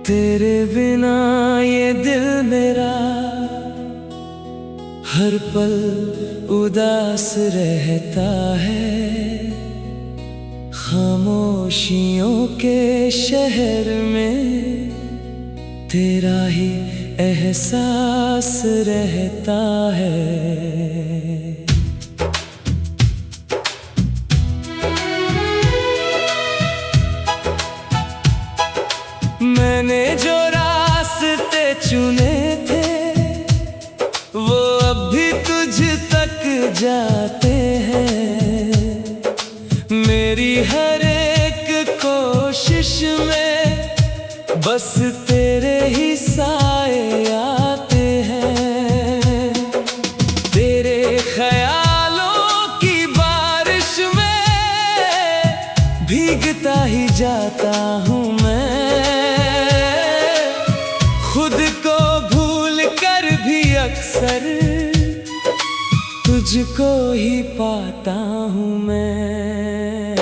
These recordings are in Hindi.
तेरे बिना ये दिल मेरा हर पल उदास रहता है। खामोशियों के शहर में तेरा ही एहसास रहता है। मैंने जो रास्ते चुने थे वो अब भी तुझ तक जाते हैं। मेरी हर एक कोशिश में बस तेरे ही साए आते हैं। तेरे ख्यालों की बारिश में भीगता ही जाता हूँ मैं। खुद को भूल कर भी अक्सर तुझको ही पाता हूँ मैं।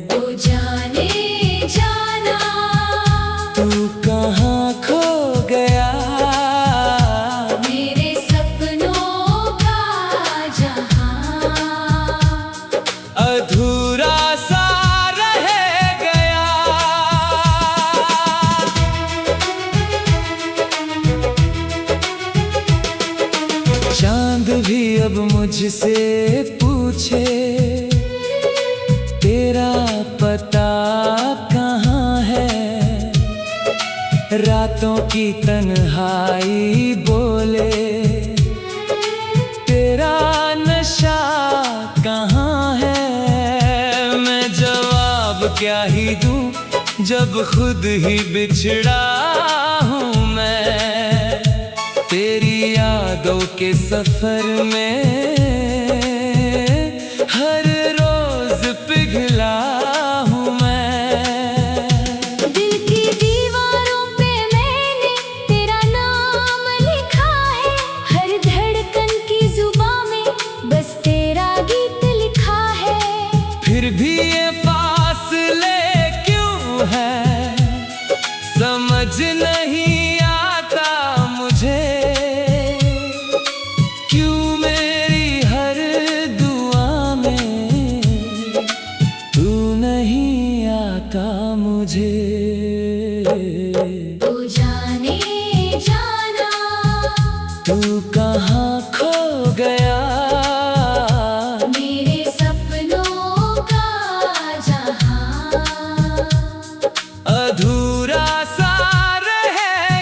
तो जाने जाना तू कहाँ खो गया, मेरे सपनों का जहां अधूरा सा चांद भी अब मुझसे पूछे तेरा पता कहाँ है। रातों की तन्हाई बोले तेरा नशा कहाँ है। मैं जवाब क्या ही दूँ जब खुद ही बिछड़ा हूँ मैं। तेरी यादों के सफर में हर रोज पिघला हूँ मैं। दिल की दीवारों पे मैंने तेरा नाम लिखा है। हर धड़कन की जुबां में बस तेरा गीत लिखा है। फिर भी ये फासले क्यों है समझ नहीं आता मुझे। क्यों मेरी हर दुआ में तू नहीं आता मुझे। तो जाने जाना तू कहाँ खो गया, मेरे सपनों का जहां अधूरा सा रह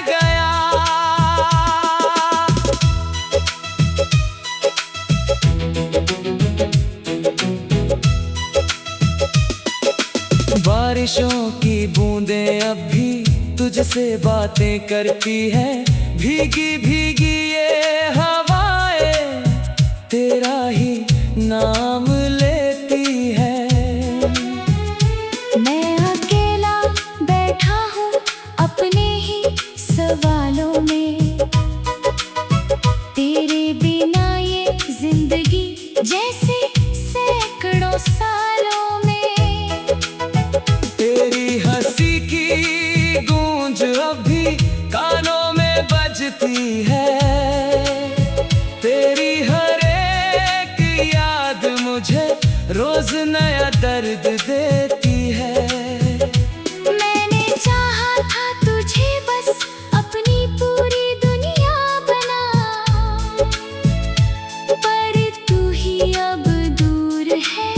गया। बारिशों की बूंदें अब भी तुझसे बातें करती है। भीगी भीगी ये हवाएं तेरा ही नाम लेती है। मैं अकेला बैठा हूँ अपने ही सवालों में। तेरे बिना ये जिंदगी जैसे सैकड़ों सालों में। तेरी हंसी की गूंज अब भी कानों में बजती है। तेरी हर एक याद मुझे रोज नया दर्द देती है। मैंने चाहा था तुझे बस अपनी पूरी दुनिया बना, पर तू ही अब दूर है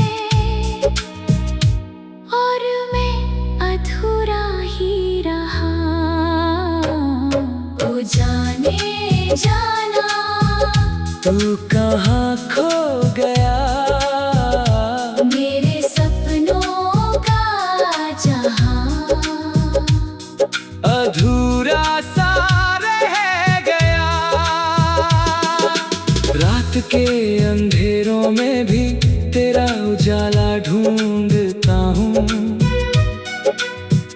और मैं अधूरा ही रहा। तो जाने जाना तू कहाँ खो गया, मेरे सपनों का जहां अधूरा सा रह गया। रात के अंधेरों में भी तेरा उजाला ढूंढता हूँ।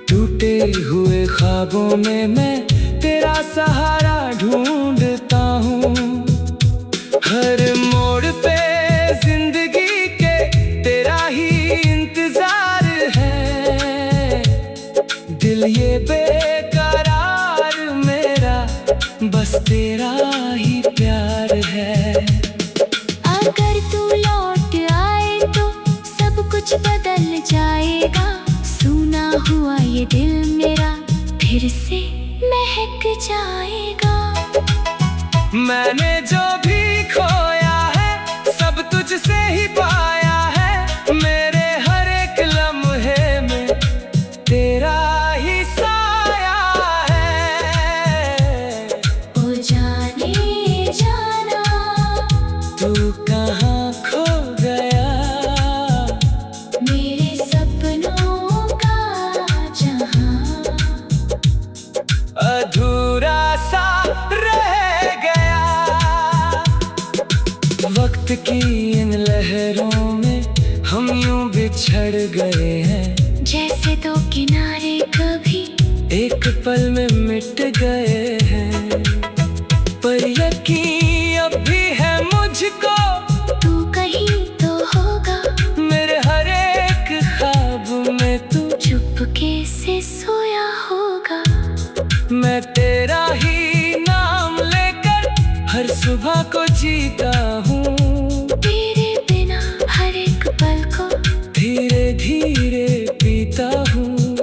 टूटे हुए ख्वाबों में मैं तेरा सहारा ढूंढता हूँ। हर मोड़ पे जिंदगी के तेरा ही इंतजार है। दिल ये बेकरार मेरा बस तेरा ही प्यार है। अगर तू लौट आए तो सब कुछ बदल जाएगा। सूना हुआ ये दिल मेरा फिर से महक जाएगा। मैंने जो भी खोया है सब तुझसे ही पाया है। मेरे हर एक लम्हे में तेरा ही साया है। ओ जाने जाना तू कहाँ खो गया, मेरे सपनों का जहां अधूरा सा रह गया। वक्त की इन लहरों में हम यूं बिछड़ गए हैं। जैसे दो किनारे कभी एक पल में मिट गए हैं। पर यकीन अब भी है मुझको तू कहीं तो होगा। मेरे हर एक ख्वाब में तू चुपके से सोया होगा। मैं तेरा ही नाम लेकर हर सुबह को जीता हूँ। तेरे बिना हर एक पल को धीरे धीरे पीता हूँ।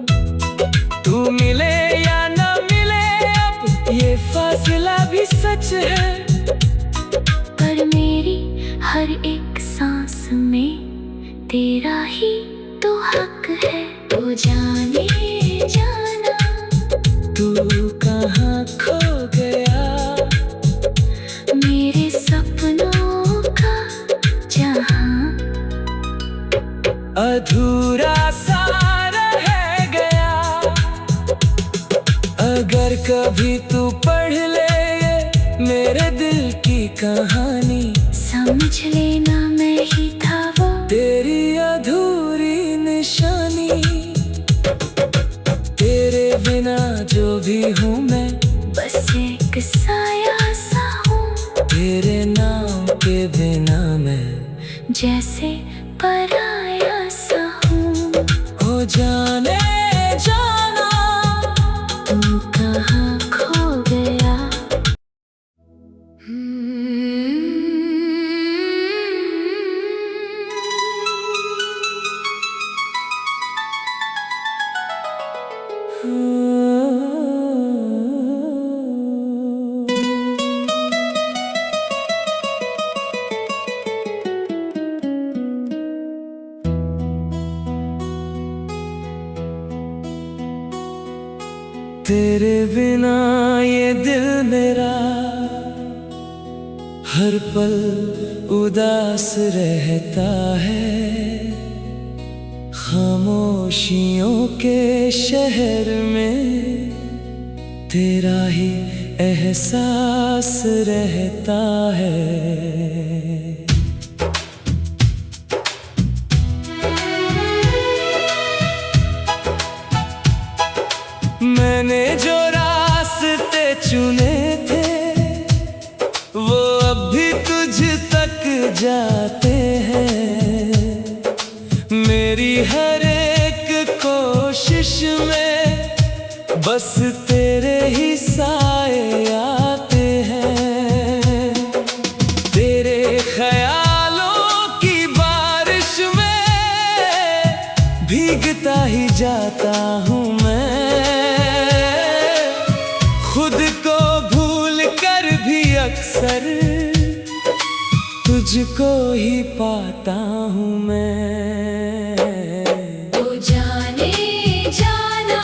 तू मिले या ना मिले अब ये फासला भी सच है। पर मेरी हर एक सांस में तेरा ही तो हक है। तो जाने जाना तू कहाँ खो गया, मेरे सपनों का जहां अधूरा सा रह गया। अगर कभी तू पढ़ ले ये मेरे दिल की कहानी, समझ लेना मैं ही था वो तेरी अधूरी निशानी। तेरे बिना जो भी हूँ मैं बस एक साया सा हूँ। तेरे नाम के बिना मैं जैसे पराया सा हूँ। हो जाने जाना तू कहाँ खो गया। तेरे बिना ये दिल मेरा हर पल उदास रहता है। खामोशियों के शहर में तेरा ही एहसास रहता है। मैंने जो रास्ते चुने थे वो अब भी तुझ तक जाते हैं। मेरी हर एक कोशिश में बस तेरे ही साए आते हैं। तेरे ख्यालों की बारिश में भीगता ही जाता हूँ मैं। खुद को भूल कर भी अक्सर तुझको ही पाता हूँ मैं। तो जाने जाना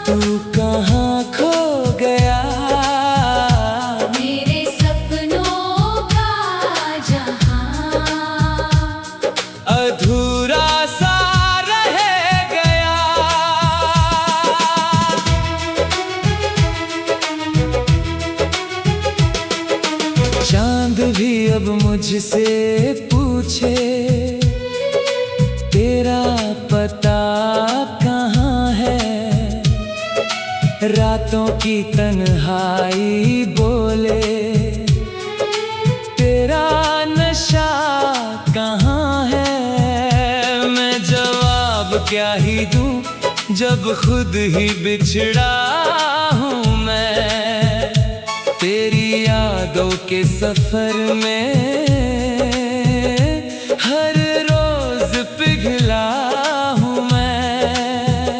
तू कहाँ खो गया, मेरे सपनों का जहां अधूरा सा रह गया। चांद भी अब मुझसे पूछे तेरा पता कहाँ है, रातों की तन्हाई बोले तेरा नशा कहाँ है। मैं जवाब क्या ही दूं जब खुद ही बिछड़ा हूँ मैं, तेरी यादों के सफर में हर रोज पिघला हूँ मैं।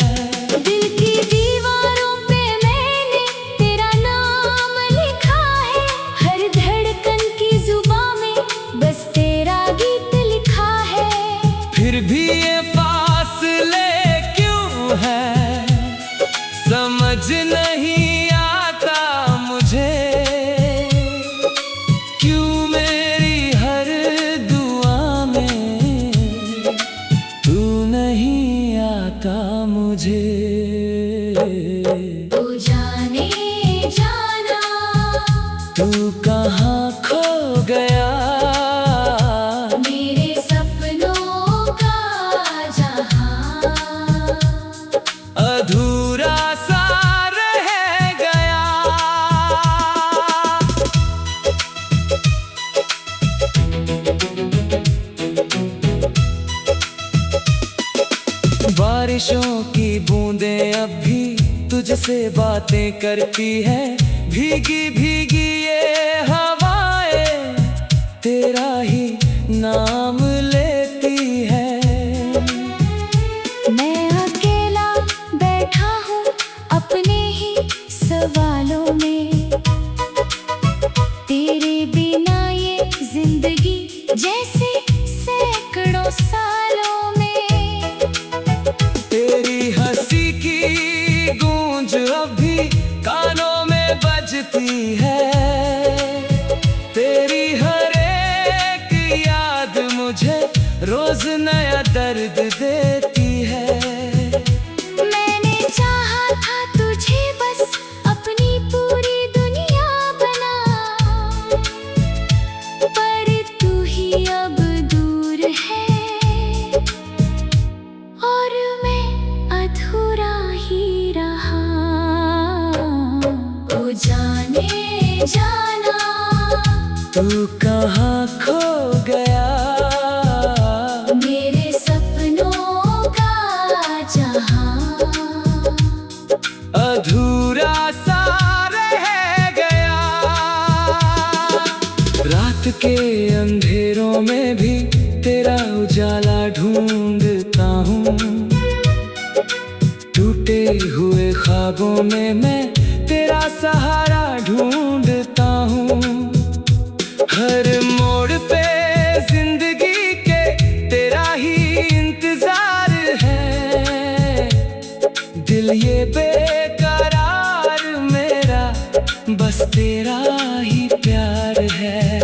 दिल की दीवारों पे मैंने तेरा नाम लिखा है, हर धड़कन की जुबां में बस तेरा गीत लिखा है। फिर भी ये फासले क्यों है समझ नहीं आता मुझे, क्यों मेरी हर दुआ में तू नहीं आता मुझे। तू जाने जाना तू कहाँ खो गया, मेरे सपनों का जहां अधूरा सा रह गया। बारिशों की बूंदें अब भी तुझसे बातें करती है, भीगी भीगी ये हवाएं तेरा ही नाम लेती है। मैं अकेला बैठा हूँ अपने ही सवालों में, तेरे बिना ये जिंदगी जैसे सैकड़ों सालों में। तेरी हंसी की गूंज अभी कानों में बजती है, तेरी हर एक याद मुझे रोज नया दर्द देती है। मैंने चाहा था तुझे बस अपनी पूरी दुनिया बना, पर तू ही अब दूर है और मैं अधूरा ही रहा। ओ जाने जाना तू कहाँ खो गया, मेरे सपनों का जहां अधूरा सा रह गया। रात के अंधेरों में भी तेरा उजाला ढूंढता हूँ, टूटे हुए ख्वाबों में मैं तेरा सहारा ढूंढता हूँ। हर मोड़ पे जिंदगी के तेरा ही इंतजार है, दिल ये बेकरार मेरा बस तेरा ही प्यार है।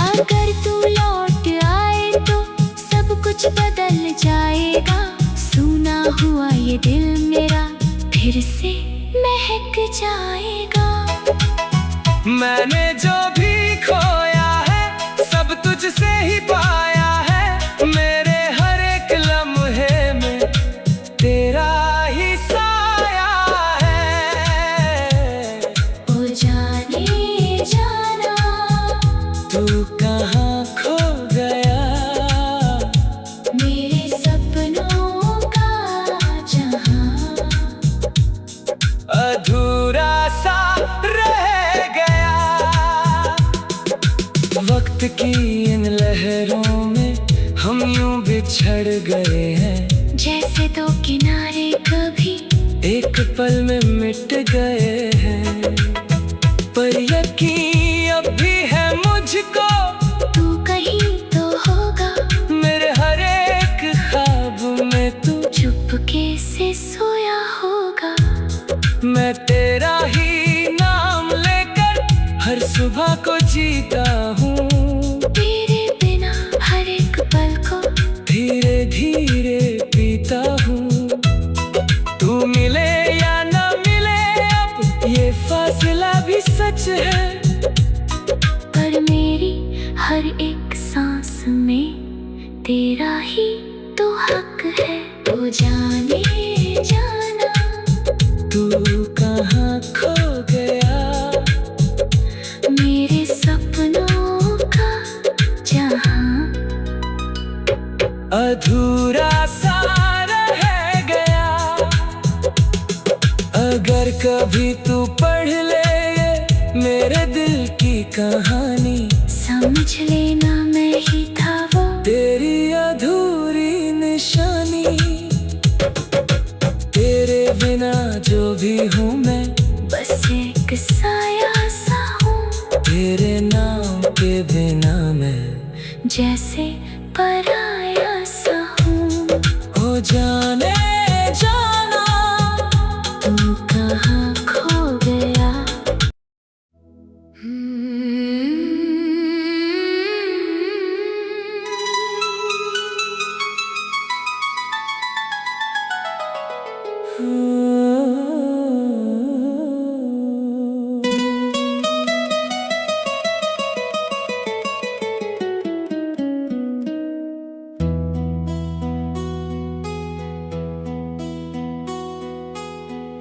अगर तू लौट आए तो सब कुछ बदल जाएगा, सूना हुआ ये दिल मेरा फिर से महक जाएगा। मैंने जो भी खोया है सब तुझसे ही पाया है, मेरे हर एक लम्हे में तेरा ही साया है। ओ जाने जाना तू कहाँ खो गया, मेरे सपनों का जहां अधूरा सा रह गया। वक्त की इन लहरों में हम यूं बिछड़ गए हैं, जैसे दो किनारे कभी एक पल में मिट गए हैं। पर यकीन अब भी है मुझको तू कहीं तो होगा, मेरे हर एक ख्वाब में तू चुपके से सोया होगा। मैं तेरा ही नाम लेकर हर सुबह को जीता हूँ, तेरे बिना हर एक पल को धीरे धीरे पीता हूँ। तू मिले या ना मिले अब ये फासला भी सच है, पर मेरे तेरा ही तो हक है। ओ जाने जाना तू कहाँ खो गया, मेरे सपनों का जहां अधूरा सा रह गया। अगर कभी तू पढ़ ले ये मेरे दिल की कहानी, समझ लेना मैं ही था वो तेरी अधूरी निशानी। तेरे बिना जो भी हूँ मैं, बस एक साया सा हूँ। तेरे नाम के बिना मैं जैसे पराया सा हूँ। हो जाने जाना तू कहाँ खो गया।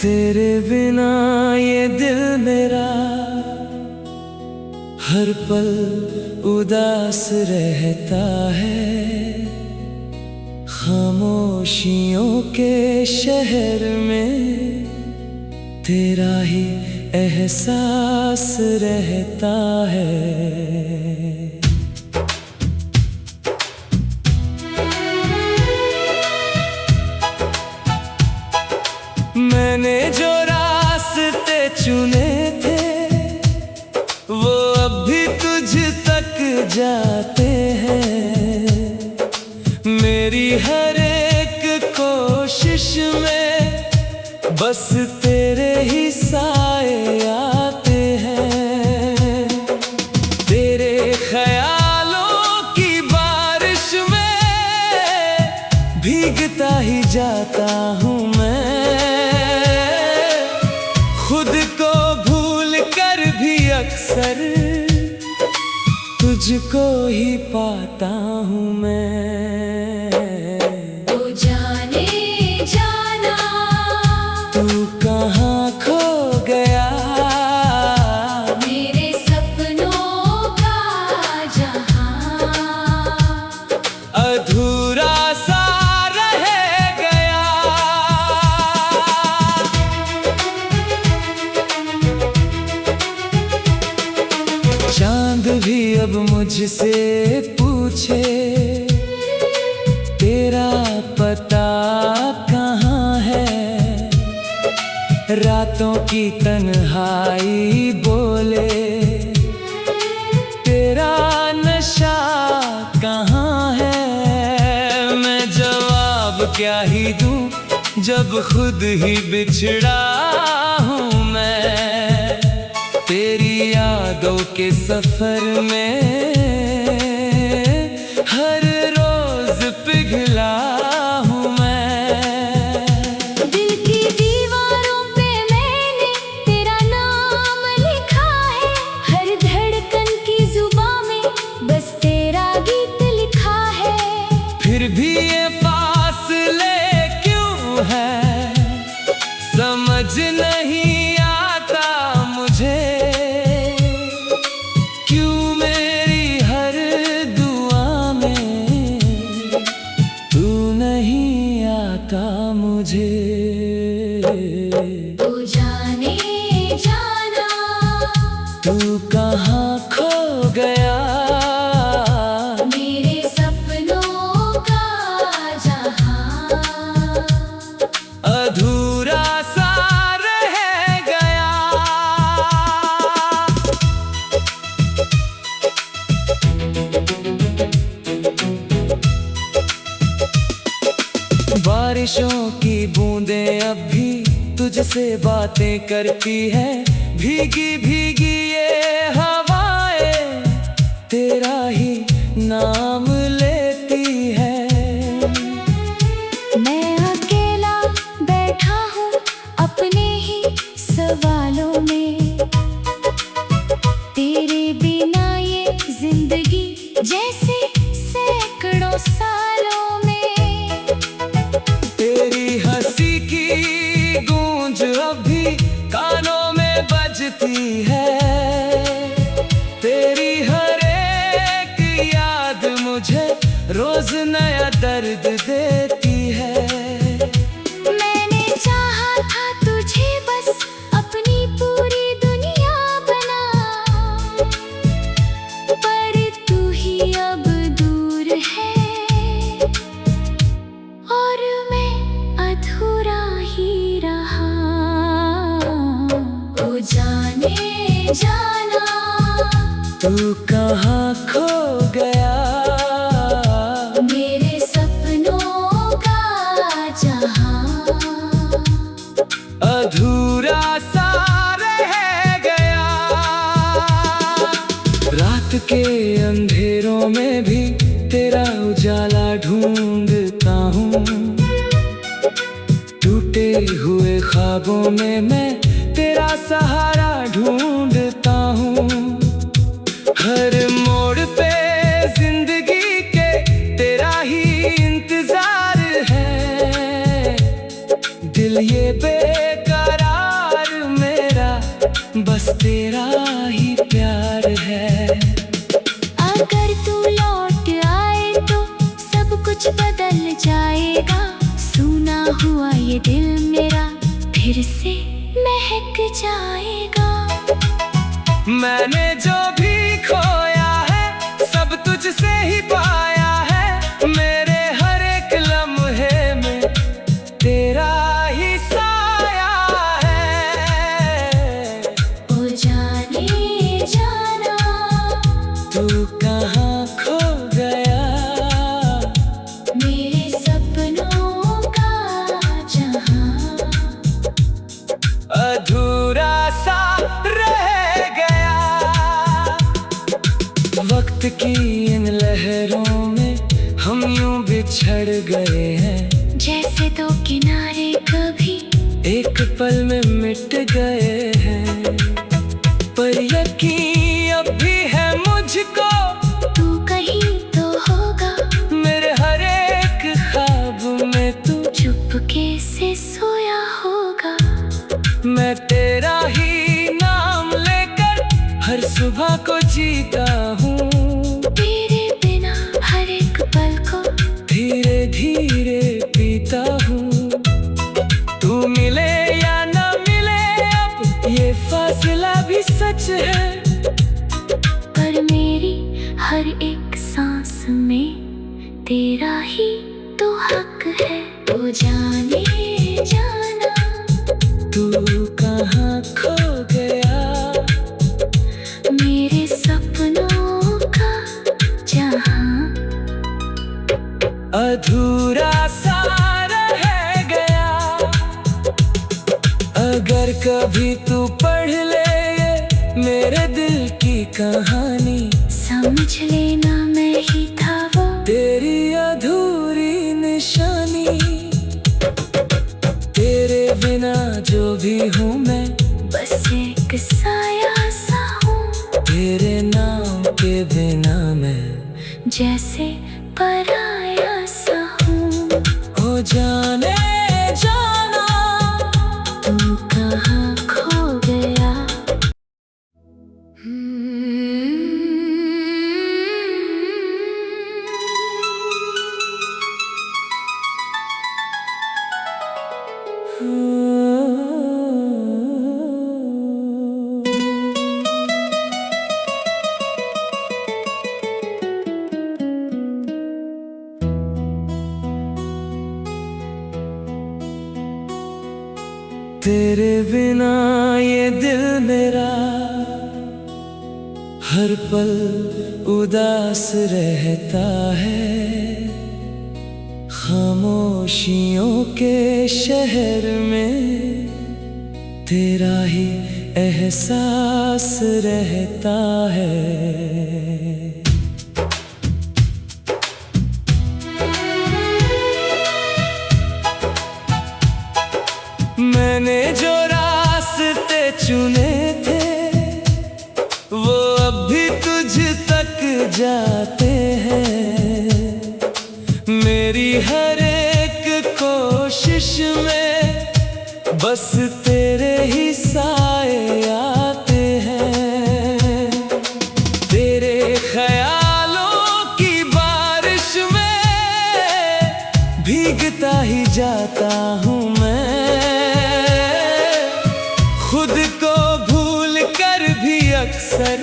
तेरे बिना ये दिल मेरा हर पल उदास रहता है। खामोशियों के शहर में तेरा ही एहसास रहता है। मैंने जो रास्ते चुने थे वो अब भी तुझ तक जाते हैं। मेरी हर एक कोशिश में बस तेरे ही साए आते हैं। तेरे ख्यालों की बारिश में भीगता ही जाता हूँ मैं। खुद को भूल कर भी अक्सर तुझको ही पाता हूँ मैं। ओ जाने जाना तू कहाँ खो गया, मेरे सपनों का जहां अधूरा सा रह गया। चांद भी अब मुझसे पूछे तेरा पता कहाँ है। रातों की तन्हाई बोले तेरा नशा कहाँ है। मैं जवाब क्या ही दूँ जब खुद ही बिछड़ा हूँ मैं। तेरी यादों के सफर में हर रोज पिघला हूँ मैं। दिल की दीवारों पे मैंने तेरा नाम लिखा है। हर धड़कन की जुबां में बस तेरा गीत लिखा है। फिर भी ये फासले क्यों है समझ नहीं आता मुझे। क्यों मेरी हर दुआ में तू नहीं आता मुझे। ओ जाने जाना तू कहाँ खो गया, मेरे सपनों का जहां अधूरा सा रह गया। बारिशों की बूंदें अब भी तुझसे बातें करती है। भीगी भीगी ये हवाएं तेरा ही नाम लेती है। मैं अकेला बैठा हूँ अपने ही सवालों में। तेरे बिना ये जिंदगी जैसे सैकड़ों साल रोज नया दर्द देती है। मैंने चाहा था तुझे बस अपनी पूरी दुनिया बना, पर तू ही अब दूर है और मैं अधूरा ही रहा। ओ जाने जाना तू कहाँ खो गया, मेरे सपनों का जहां अधूरा सा रह गया। रात के अंधेरों में भी तेरा उजाला ढूंढता हूँ, टूटे हुए ख्वाबों में मैं तेरा सहारा ढूंढता हूँ। हर मोड़ पे जिंदगी के तेरा ही इंतजार है, दिल ये बेकरार मेरा बस तेरा ही प्यार है। अगर तू लौट आए तो सब कुछ बदल जाएगा, सूना हुआ ये दिल मेरा फिर से महक जाएगा। मैंने जो भी खोया है सब तुझसे ही पाया है, मेरे हर एक लम्हे में तेरा ही साया है। ओ जाने जाना तू कहाँ खो गया, मेरे सपनों का जहां अधूरा सा रह गया। वक्त की इन लहरों में हम यूं बिछड़ गए हैं, जैसे दो किनारे कभी एक पल में मिट गए हैं। पर यकीन अब भी है मुझको तू कहीं तो होगा, मेरे हर एक ख्वाब में तू चुपके से सोया होगा। मैं तेरा ही नाम लेकर हर सुबह को जीता हूँ, तेरे बिना हर एक पल को धीरे धीरे पीता हूँ। तू मिले या ना मिले अब ये फासला भी सच है, पर मेरी हर एक सांस में तेरा ही तो हक है। ओ जाने जाना तू कहाँ खो गया, मेरे सपनों का जहां अधूरा सा रह गया। अगर कभी तू पढ़ ले ये मेरे दिल की कहानी, समझ लेना मैं ही था वो तेरी अधूरी निशानी। तेरे बिना जो भी हूँ मैं बस एक साया सा हूँ, तेरे नाम के बिना मैं जैसे पराया सा हूँ। ओ जाने जाना तू कहाँ खो गया। तेरे बिना ये दिल मेरा हर पल उदास रहता है। खामोशियों के शहर में तेरा ही एहसास रहता है। मैंने जो रास्ते चुने थे वो अब भी तुझ तक जाते हैं। मेरी हर एक कोशिश में बस तेरे ही साए आते हैं। तेरे ख्यालों की बारिश में अक्सर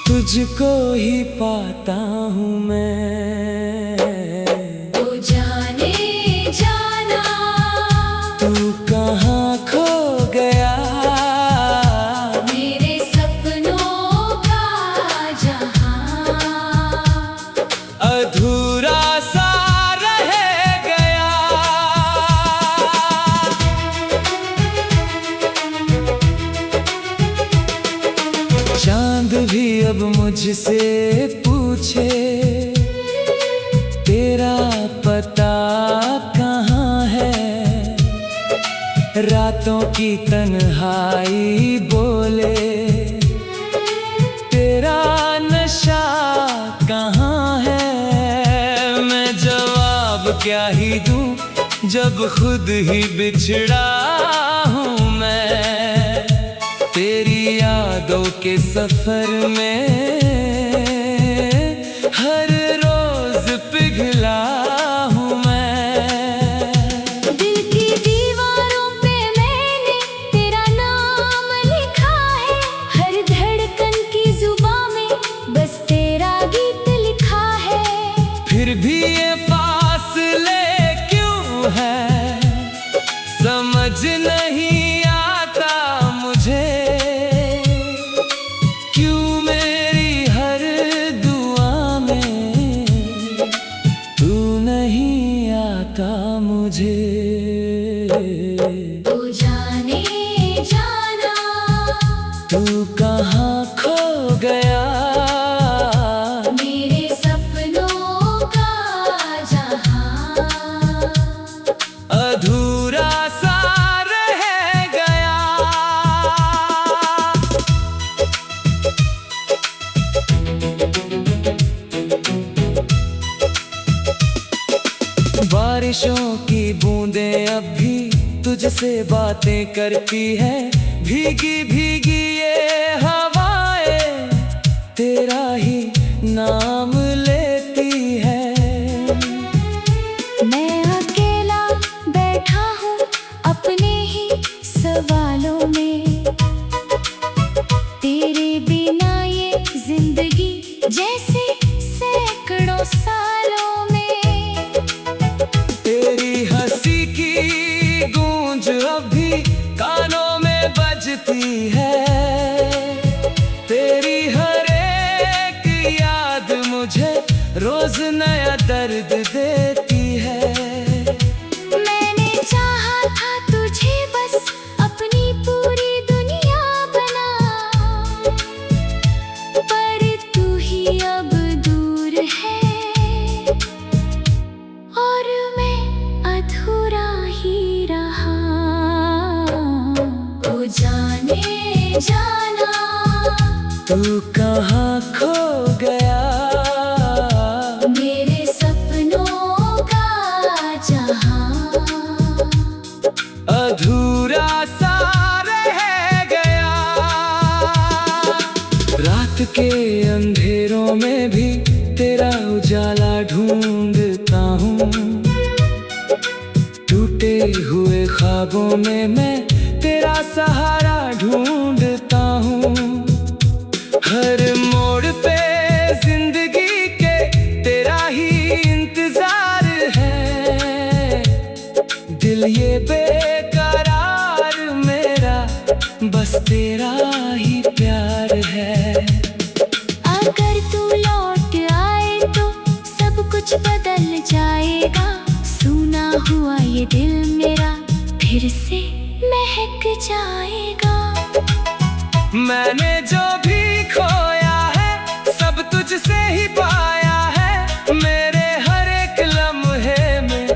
तुझको ही पाता हूँ मैं। ओ जाने जाना तू कहाँ खो गया, मेरे सपनों का जहां अधूरा सा रह गया। चांद भी अब मुझसे पूछे तेरा पता कहाँ है, रातों की तन्हाई बोले तेरा नशा कहाँ है। मैं जवाब क्या ही दूं जब खुद ही बिछड़ा हूँ मैं, तेरी यादों के सफर में हर रोज पिघला हूँ मैं। दिल की दीवारों पे मैंने तेरा नाम लिखा है, हर धड़कन की जुबां में बस तेरा गीत लिखा है। फिर भी ये फासले क्यों है, समझ नहीं आता मुझे, क्यों मेरी हर दुआ में तू नहीं आता मुझे। तू जाने जाना तू कहाँ खो गया, मेरे सपनों का जहां अधूरा सा रह गया। बारिशों की बूंदें अब भी तुझसे बातें करती है, भीगी भीगी ये हवाएं तेरा ही नाम लेती है। मैं अकेला बैठा हूँ अपने ही सवालों में, तेरे बिना ये जिंदगी जैसे सैकड़ों सालों में। तेरी हंसी की गूंज अभी कानों में बजती है, तेरी हर एक याद मुझे रोज नया दर्द देती है। मैंने चाहा था तुझे बस अपनी पूरी दुनिया बना, पर तू ही अब दूर है और मैं अधूरा ही रहा। ओ जाने जाना तू कहाँ खो गया, मेरे सपनों का जहां अधूरा सा रह गया। रात के अंधेरों में भी तेरा उजाला ढूंढता हूँ, टूटे हुए ख्वाबों में मैं तेरा सहारा ढूंढता हूँ। हर मोड़ पे जिंदगी के तेरा ही इंतजार है, दिल ये बेकरार मेरा बस तेरा ही प्यार है। अगर तू लौट आए तो सब कुछ बदल जाएगा, सूना हुआ ये दिल मेरा फिर से महक जाएगा। मैंने जो भी खोया है सब तुझसे ही पाया है, मेरे हर एक लम्हे में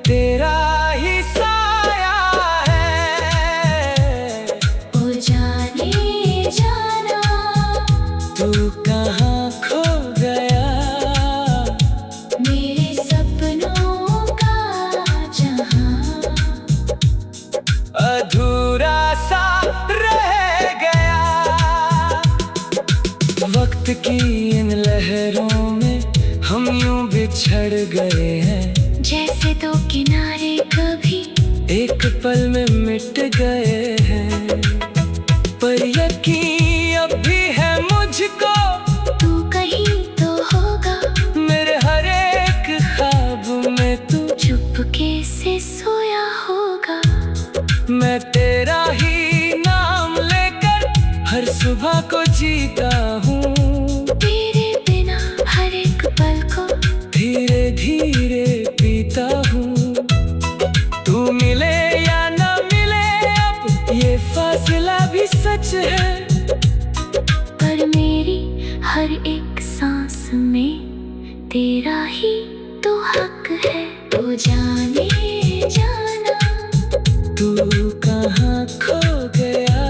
तेरा ही साया है। ओ जाने जाना तू कहाँ खो गया, मेरे सपनों का जहां अधूरा सा रह गया। वक्त की इन लहरों में हम यूं बिछड़ गए हैं, जैसे दो किनारे कभी एक पल में मिट गए हैं। पर यकीन अब भी है मुझको, तू कहीं तो होगा मेरे हर एक ख्वाब में तू चुपके से सोया होगा। मैं तेरा ही नाम लेकर हर सुबह को जीता हूँ, तेरे बिना हर एक पल को धीरे धीरे पीता हूँ। तू मिले या ना मिले अब ये फासला भी सच है, पर मेरी हर एक सांस में तेरा ही तो हक है। ओ जाने जाना तू कहाँ खो गया,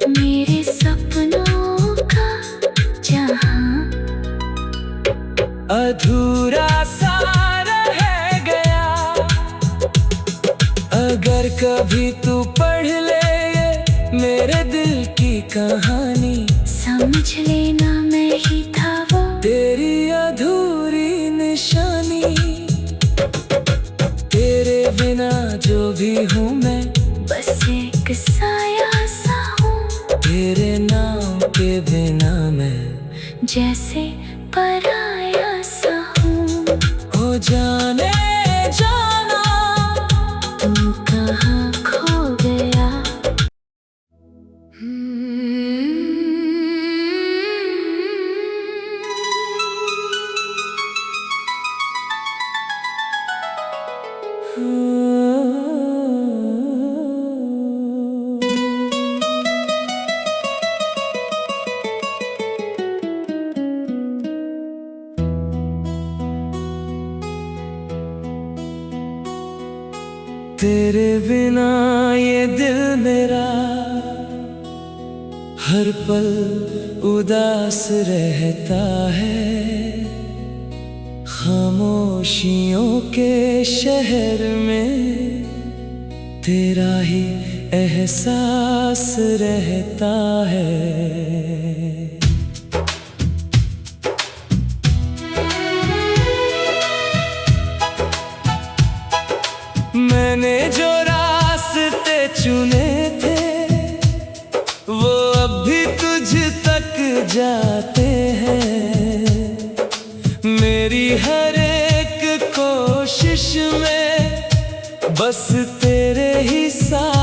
मेरे सपनों का जहां अधूरा सा रह गया। अगर कभी तू पढ़ ले ये मेरे दिल की कहानी, समझ लेना मैं ही था वो तेरी अधूरी निशानी। तेरे बिना जो भी हूँ मैं, बस एक साया सा हूँ, तेरे नाम के बिना मैं जैसे पराया सा हूँ। हो जाने जाना तू कहाँ खो गया। तेरे बिना ये दिल मेरा हर पल उदास रहता है। खामोशियों के शहर में तेरा ही एहसास रहता है। मैंने जो रास्ते चुने थे वो अब भी तुझ तक जाते हैं। मेरी हर एक कोशिश में बस तेरे ही साथ